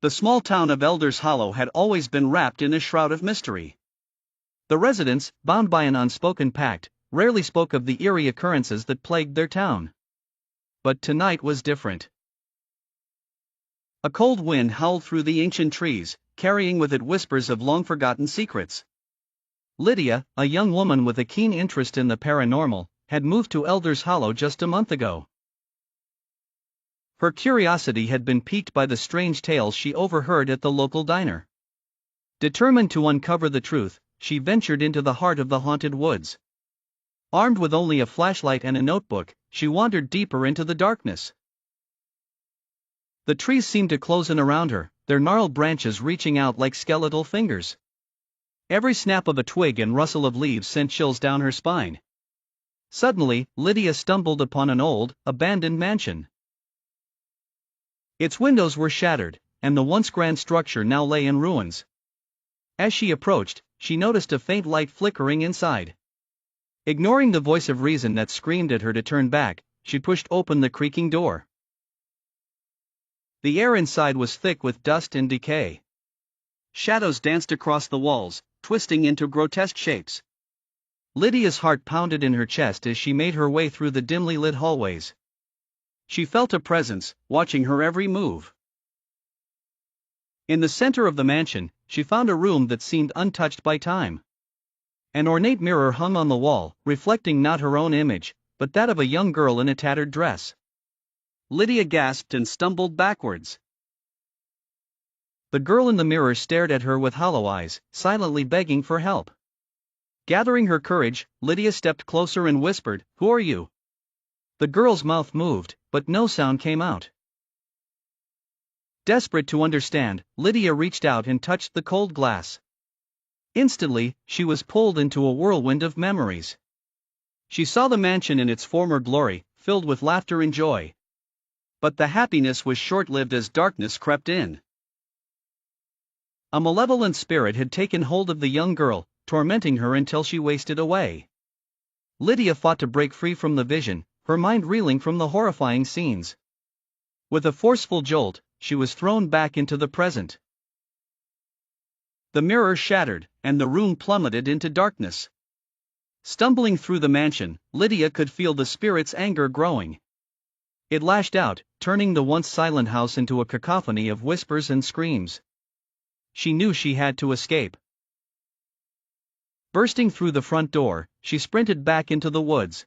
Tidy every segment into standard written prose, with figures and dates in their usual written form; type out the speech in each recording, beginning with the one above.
The small town of Elders Hollow had always been wrapped in a shroud of mystery. The residents, bound by an unspoken pact, rarely spoke of the eerie occurrences that plagued their town. But tonight was different. A cold wind howled through the ancient trees, carrying with it whispers of long-forgotten secrets. Lydia, a young woman with a keen interest in the paranormal, had moved to Elders Hollow just a month ago. Her curiosity had been piqued by the strange tales she overheard at the local diner. Determined to uncover the truth, she ventured into the heart of the haunted woods. Armed with only a flashlight and a notebook, she wandered deeper into the darkness. The trees seemed to close in around her, their gnarled branches reaching out like skeletal fingers. Every snap of a twig and rustle of leaves sent chills down her spine. Suddenly, Lydia stumbled upon an old, abandoned mansion. Its windows were shattered, and the once grand structure now lay in ruins. As she approached, she noticed a faint light flickering inside. Ignoring the voice of reason that screamed at her to turn back, she pushed open the creaking door. The air inside was thick with dust and decay. Shadows danced across the walls, twisting into grotesque shapes. Lydia's heart pounded in her chest as she made her way through the dimly lit hallways. She felt a presence, watching her every move. In the center of the mansion, she found a room that seemed untouched by time. An ornate mirror hung on the wall, reflecting not her own image, but that of a young girl in a tattered dress. Lydia gasped and stumbled backwards. The girl in the mirror stared at her with hollow eyes, silently begging for help. Gathering her courage, Lydia stepped closer and whispered, "Who are you?" The girl's mouth moved, but no sound came out. Desperate to understand, Lydia reached out and touched the cold glass. Instantly, she was pulled into a whirlwind of memories. She saw the mansion in its former glory, filled with laughter and joy. But the happiness was short-lived as darkness crept in. A malevolent spirit had taken hold of the young girl, tormenting her until she wasted away. Lydia fought to break free from the vision, her mind reeling from the horrifying scenes. With a forceful jolt, she was thrown back into the present. The mirror shattered, and the room plummeted into darkness. Stumbling through the mansion, Lydia could feel the spirit's anger growing. It lashed out, turning the once silent house into a cacophony of whispers and screams. She knew she had to escape. Bursting through the front door, she sprinted back into the woods.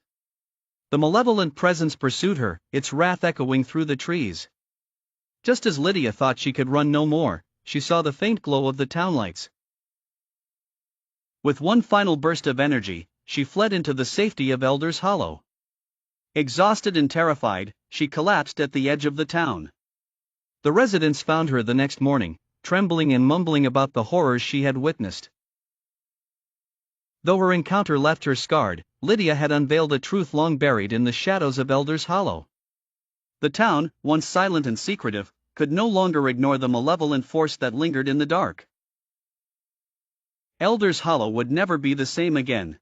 The malevolent presence pursued her, its wrath echoing through the trees. Just as Lydia thought she could run no more, she saw the faint glow of the townlights. With one final burst of energy, she fled into the safety of Elders Hollow. Exhausted and terrified, she collapsed at the edge of the town. The residents found her the next morning, trembling and mumbling about the horrors she had witnessed. Though her encounter left her scarred, Lydia had unveiled a truth long buried in the shadows of Elders Hollow. The town, once silent and secretive, could no longer ignore the malevolent force that lingered in the dark. Elders Hollow would never be the same again.